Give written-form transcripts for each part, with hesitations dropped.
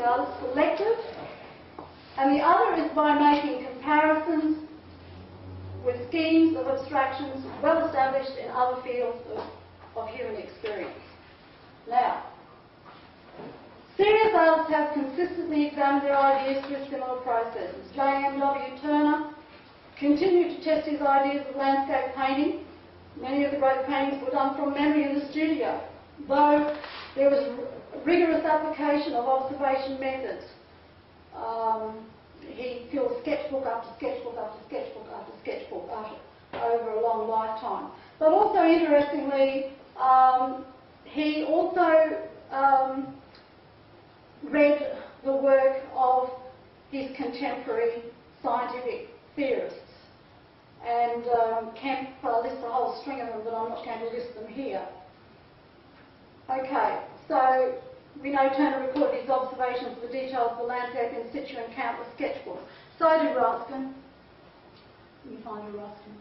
artist selective, and the other is by making comparisons with schemes of abstractions well established in other fields of human experience. Now, serious artists have consistently examined their ideas through similar processes. J.M.W. Turner continued to test his ideas of landscape painting. Many of the great paintings were done from memory in the studio, though there was rigorous application of observation methods. He filled sketchbook after sketchbook after sketchbook after sketchbook over a long lifetime. But also, interestingly, he also read the work of his contemporary scientific theorists. And Kemp lists a whole string of them, but I'm not going to list them here. Okay, so we know Turner recorded his observations of the details of the landscape in situ in countless sketchbooks. So did Ruskin. Let me find you Ruskin.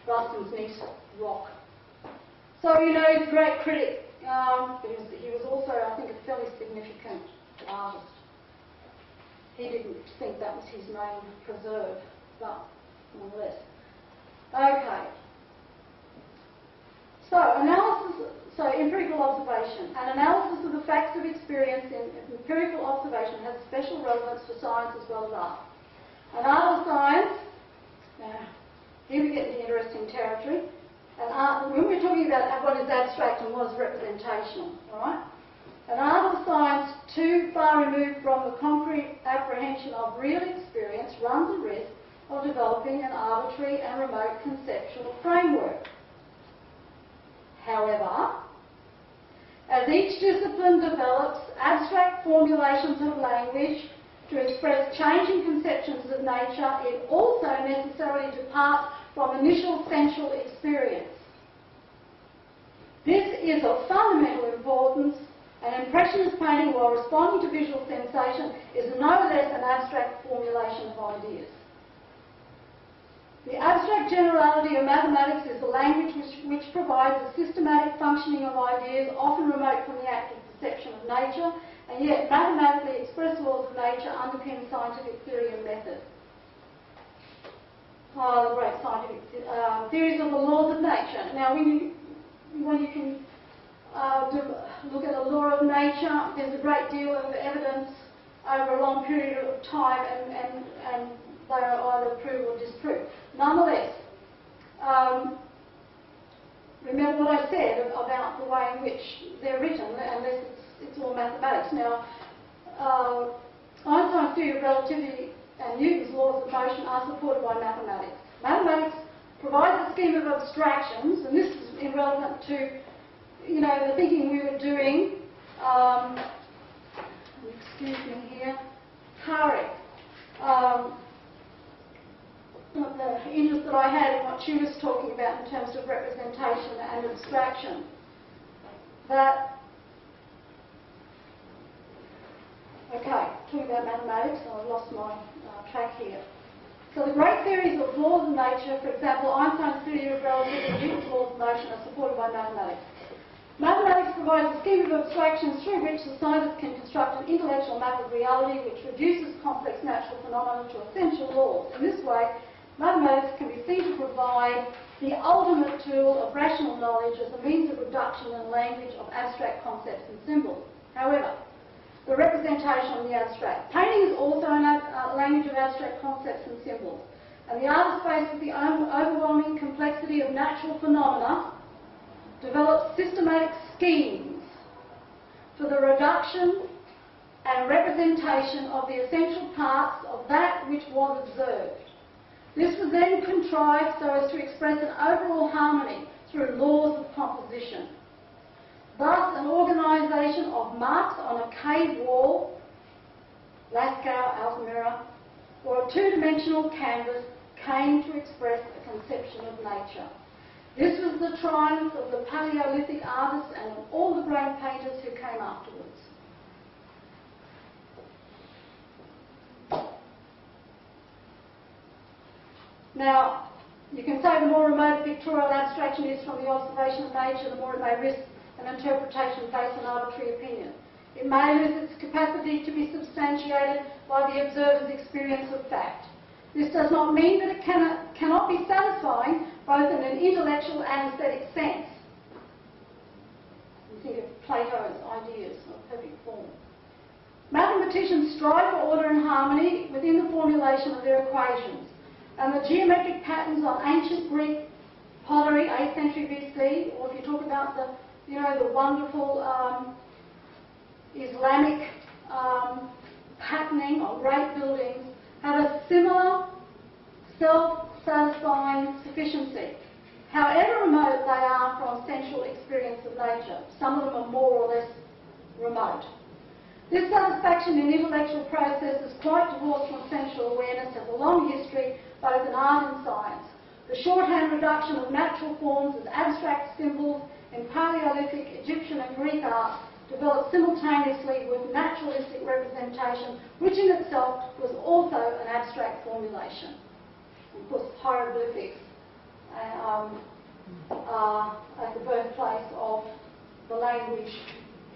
Ruskin's niece, Rock. So, you know, he's a great critic, but he was also, I think, a fairly significant artist. He didn't think that was his main preserve, but nonetheless. Okay. So, empirical observation. An analysis of the facts of experience in empirical observation has special relevance for science as well as art. An art of science, now, here we get into interesting territory. An art, when we're talking about what is abstract and what is representational, all right? An art of science too far removed from the concrete apprehension of real experience runs the risk of developing an arbitrary and remote conceptual framework. However, as each discipline develops abstract formulations of language to express changing conceptions of nature, it also necessarily departs from initial sensual experience. This is of fundamental importance. An impressionist painting, while responding to visual sensation, is no less an abstract formulation of ideas. The abstract generality of mathematics is a language which provides a systematic functioning of ideas, often remote from the active perception of nature, and yet mathematically expressed laws of nature underpin scientific theory and method. The great scientific theories of the laws of nature. Now, when you can look at a law of nature, there's a great deal of evidence over a long period of time, and they are either proved or disproved. Nonetheless, remember what I said about the way in which they're written, unless it's all mathematics. Now, Einstein's theory of relativity and Newton's laws of motion are supported by mathematics. Mathematics provides a scheme of abstractions, and this is irrelevant to, you know, the thinking we were doing. Excuse me here, Tarek. The interest that I had in what she was talking about in terms of representation and abstraction. Talking about mathematics, I've lost my track here. So the great theories of laws of nature, for example, Einstein's theory of relativity and Newton's laws of motion, are supported by mathematics. Mathematics provides a scheme of abstractions through which the scientist can construct an intellectual map of reality which reduces complex natural phenomena to essential laws. In this way, mathematics can be seen to provide the ultimate tool of rational knowledge as a means of reduction in language of abstract concepts and symbols. However, the representation of the abstract. Painting is also a language of abstract concepts and symbols. And the artist, faced with the overwhelming complexity of natural phenomena, develops systematic schemes for the reduction and representation of the essential parts of that which was observed. This was then contrived so as to express an overall harmony through laws of composition. Thus, an organisation of marks on a cave wall, Lascaux, Altamira, or a two-dimensional canvas came to express a conception of nature. This was the triumph of the Paleolithic artists and of all the great painters who came afterwards. Now, You can say the more remote pictorial abstraction is from the observation of nature, the more it may risk an interpretation based on arbitrary opinion. It may lose its capacity to be substantiated by the observer's experience of fact. This does not mean that it cannot be satisfying both in an intellectual and aesthetic sense. You think of Plato's ideas of perfect form. Mathematicians strive for order and harmony within the formulation of their equations, and the geometric patterns on ancient Greek pottery, 8th century BC, or if you talk about the wonderful Islamic patterning on great buildings, have a similar self-satisfying sufficiency, however remote they are from sensual experience of nature. Some of them are more or less remote. This satisfaction in intellectual processes, quite divorced from sensual awareness, has a long history both in art and science. The shorthand reduction of natural forms as abstract symbols in Paleolithic, Egyptian and Greek art developed simultaneously with naturalistic representation, which in itself was also an abstract formulation. Of course, hieroglyphics are at the birthplace of the language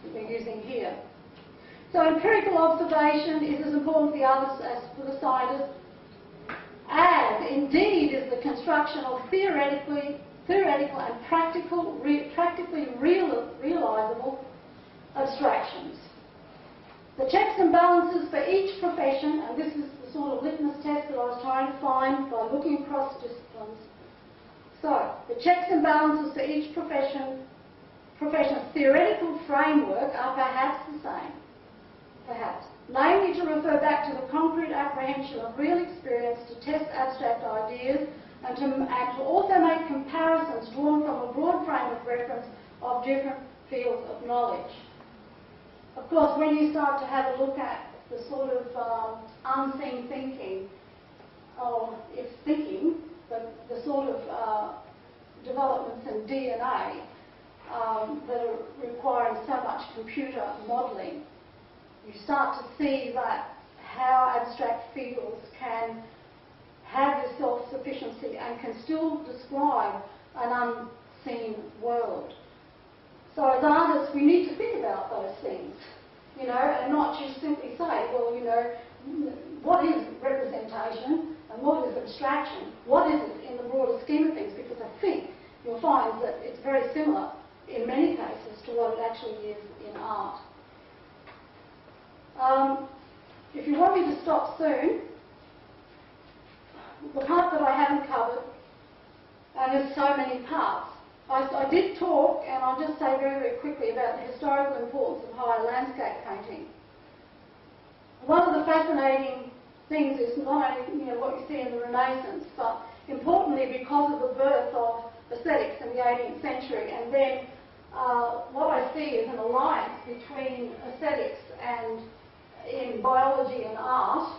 that we're using here. So empirical observation is as important to the artist as for the scientist, as indeed is the construction of theoretical and practically realisable abstractions. The checks and balances for each profession, and this is the sort of litmus test that I was trying to find by looking across disciplines. So, the checks and balances for each profession's theoretical framework are perhaps the same. Perhaps. Namely, to refer back to the concrete apprehension of real experience, to test abstract ideas, and to also make comparisons drawn from a broad frame of reference of different fields of knowledge. Of course, when you start to have a look at the sort of unseen thinking, or it's thinking, but the sort of developments in DNA that are requiring so much computer modelling, you start to see that how abstract fields can have this self-sufficiency and can still describe an unseen world. So as artists, we need to think about those things, and not just simply say, well, what is representation and what is abstraction? What is it in the broader scheme of things? Because I think you'll find that it's very similar in many cases to what it actually is in art. If you want me to stop soon, the part that I haven't covered, and there's so many parts, I did talk, and I'll just say very, very quickly about the historical importance of higher landscape painting. One of the fascinating things is not only what you see in the Renaissance, but importantly because of the birth of aesthetics in the 18th century, and then what I see is an alliance between aesthetics and in biology and art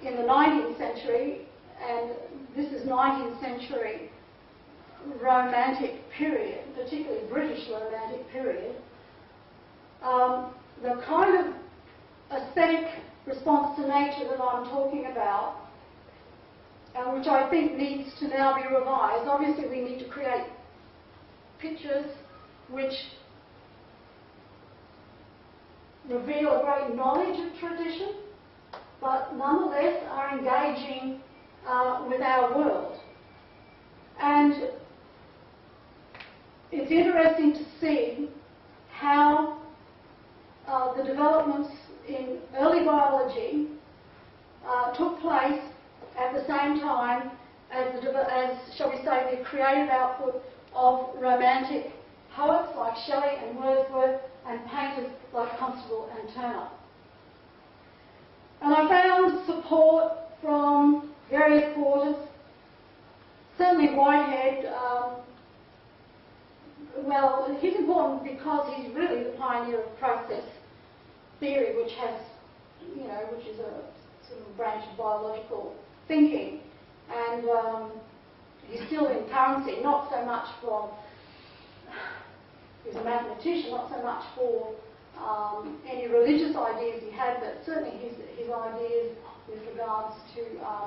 in the 19th century, and this is 19th century Romantic period, particularly British Romantic period. The kind of aesthetic response to nature that I'm talking about, and which I think needs to now be revised. Obviously we need to create pictures which reveal a great knowledge of tradition, but nonetheless are engaging with our world. And it's interesting to see how the developments in early biology took place at the same time as shall we say, the creative output of romantic poets like Shelley and Wordsworth and painters like Constable and Turner. And I found support from various quarters, certainly Whitehead. Well, he's important because he's really the pioneer of process theory, which has, which is a sort of branch of biological thinking. And he's still in currency, not so much from, he's a mathematician, not so much for any religious ideas he had, but certainly his ideas with regards to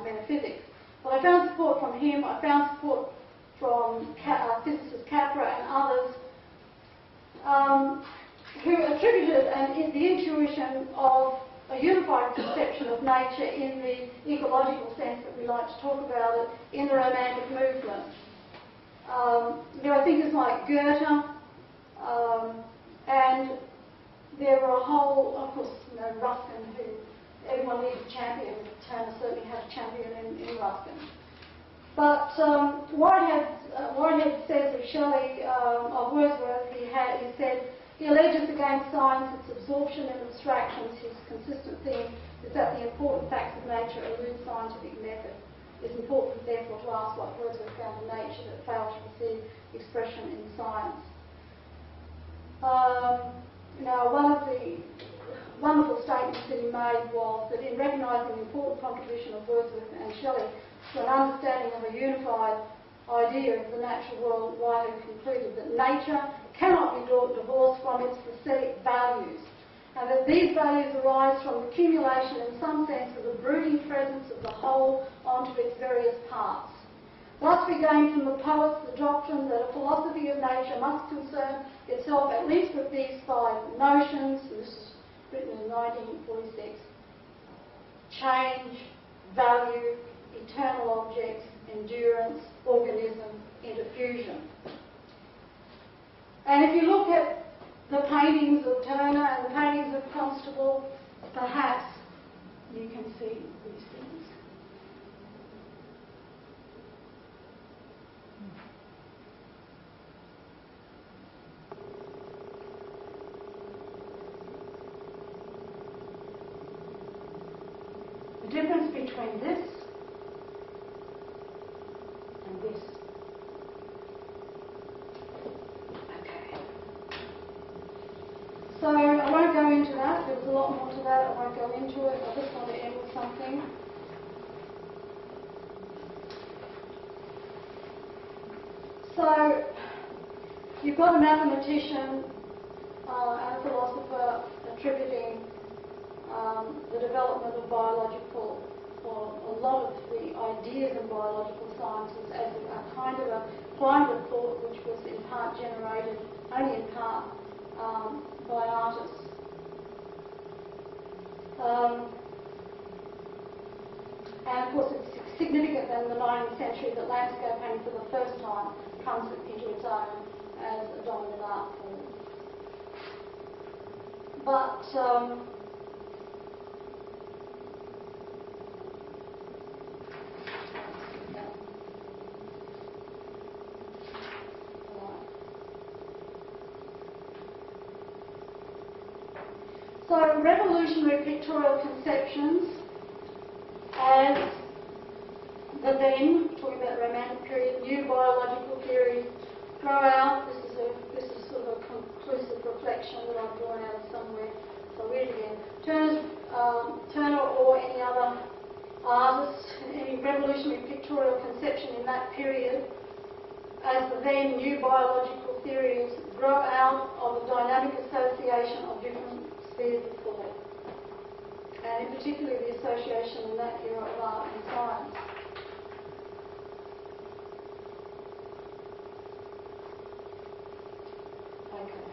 metaphysics. But I found support from him, I found support from physicist Capra and others who attributed the intuition of a unified conception of nature in the ecological sense that we like to talk about it in the Romantic movement. There are thinkers like Goethe, and there were a whole, of course, Ruskin, who everyone needs a champion. Turner certainly had a champion in Ruskin. But Whitehead says of Shelley, of Wordsworth, he said, he alleges against science its absorption in abstractions. His consistent theme is that the important facts of nature elude scientific method. It's important, therefore, to ask what Wordsworth found in nature that failed to receive expression in science. Now, one of the wonderful statements that he made was that in recognising the important contribution of Wordsworth and Shelley to an understanding of a unified idea of the natural world, Whitehead concluded that nature cannot be divorced from its aesthetic values, and that these values arise from the accumulation, in some sense, of the brooding presence of the whole onto its various parts. Thus we gain from the poets the doctrine that a philosophy of nature must concern itself at least with these 5 notions. This is written in 1946. Change, value, eternal objects, endurance, organism, interfusion. And if you look at the paintings of Turner and the paintings of Constable, perhaps you can see these things. The difference between this and this. Okay. So I won't go into that. There's a lot more to that. I won't go into it. I just want to end with something. So you've got a mathematician and a philosopher attributing the development of biological, or a lot of the ideas in biological sciences as a kind of a climate of thought which was in part generated, only in part, by artists. And of course it's significant that in the 19th century that landscape painting for the first time comes into its own as a dominant art form. But so revolutionary pictorial conceptions as the then, talking about the Romantic period, new biological theories grow out. This is sort of a conclusive reflection that I've drawn out of somewhere. So I'll read it again. Turner or any other artist, any revolutionary pictorial conception in that period, as the then new biological theories grow out of a dynamic association of different spheres of thought, and in particular the association in that era of art and science. Okay.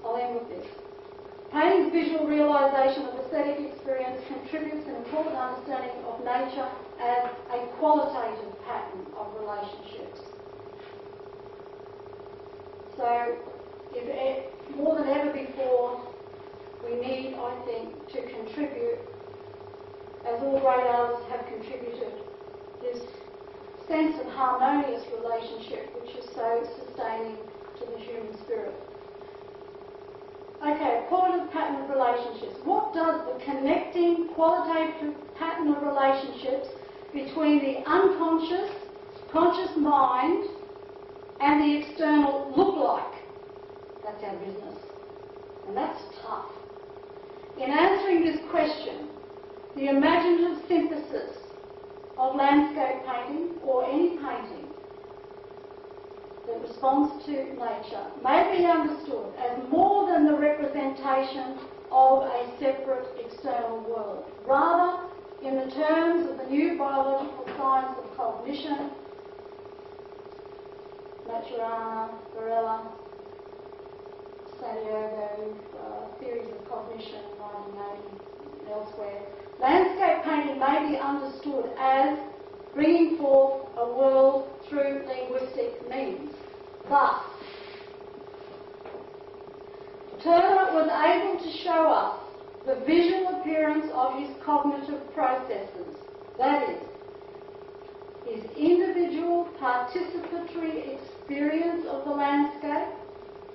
I'll end with this. Painting's visual realisation of aesthetic experience contributes an important understanding of nature as a qualitative pattern of relationships. So, more than ever before, we need, I think, to contribute, as all great artists have contributed, this sense of harmonious relationship which is so sustaining to the human spirit. Okay, qualitative pattern of relationships. What does the connecting qualitative pattern of relationships between the unconscious, conscious mind and the external look like? That's our business. And that's tough. In answering this question, the imaginative synthesis of landscape painting, or any painting that responds to nature, may be understood as more than the representation of a separate external world. Rather, in the terms of the new biological science of cognition, Maturana, Varela, Santiago, theories of cognition, 1980, elsewhere, landscape painting may be understood as bringing forth a world through linguistic means. Thus, Turner was able to show us the visual appearance of his cognitive processes, that is, his individual participatory experience of the landscape,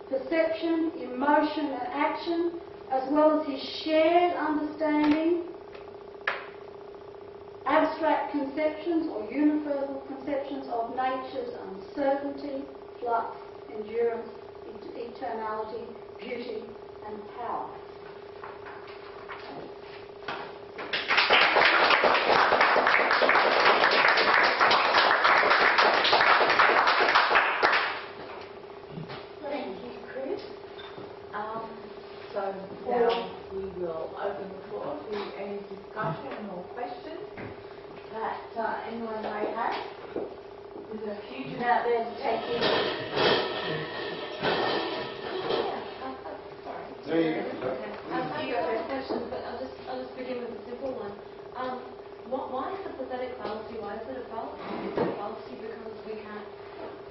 perception, emotion and action, as well as his shared understanding, abstract conceptions or universal conceptions of nature's uncertainty, flux, endurance, eternality, beauty and power. Thank you, Chris. So now we will open the floor to any discussion or questions that anyone may have. There's a huge amount there to take in. You got those questions, but I'll just begin with a simple one. Why is the pathetic fallacy? Why is it a fallacy? Is it a fallacy because we can't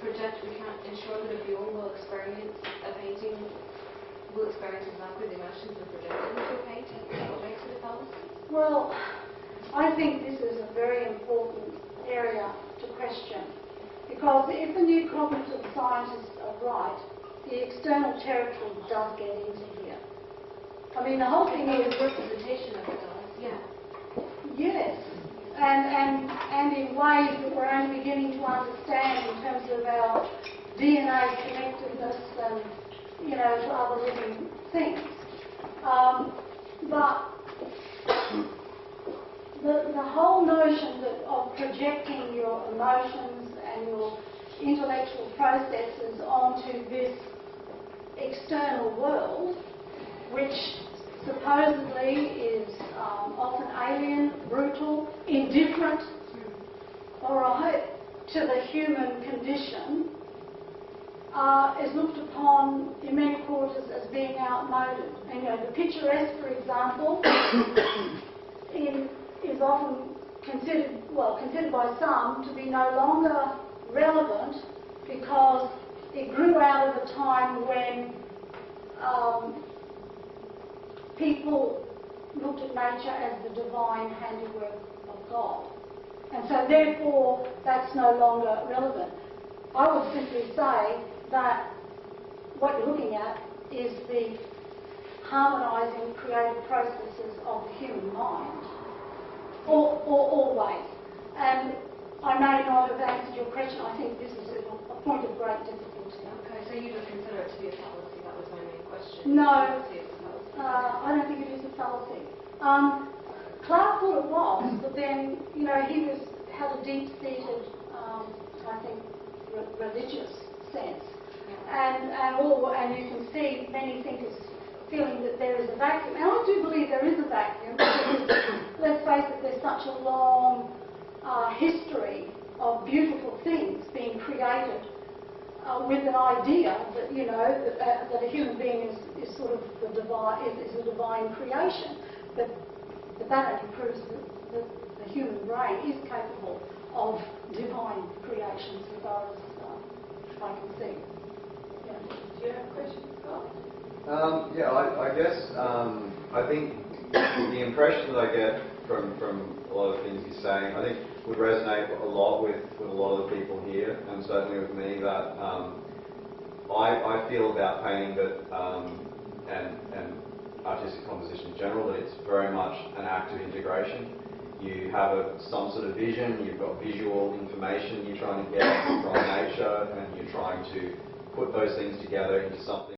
project, we can't ensure that a viewer will experience a painting, will experience exactly the emotions that are projected into a painting? What makes it a fallacy? Well, I think this is a very important area to question, because if the new cognitive scientists are right, the external territory does get into here. I mean, the whole thing is representation of it does, yeah. Yes, and in ways that we're only beginning to understand in terms of our DNA connectedness and, you know, to other living things. But the whole notion of projecting your emotions and your intellectual processes onto this external world, which supposedly is often alien, brutal, indifferent, all right, to the human condition, is looked upon in many quarters as being outmoded. And, you know, the picturesque, for example, is often considered by some to be no longer relevant because it grew out of a time when people looked at nature as the divine handiwork of God. And so therefore that's no longer relevant. I would simply say that what you're looking at is the harmonising creative processes of the human mind, always. And I may not have answered your question. I think this is a point of great difficulty. Okay, so you just consider it to be a fallacy? That was my main question. No, I don't think it is a fallacy. Clark thought it was, but then, you know, he had a deep-seated, I think, religious sense. And you can see many thinkers feeling that there is a vacuum. And I do believe there is a vacuum because, let's face it, there's such a long history of beautiful things being created with an idea that, you know, that a human being is sort of the divine, is a divine creation. But that only proves that the human brain is capable of divine creation, as far as I can see. Yeah. Do you have questions, Scott? Yeah, I guess I think the impression that I get from a lot of things he's saying, I think would resonate a lot with a lot of the people here, and certainly with me, that I feel about painting that and artistic composition in general, that it's very much an act of integration. You have some sort of vision, you've got visual information you're trying to get from nature, and you're trying to put those things together into something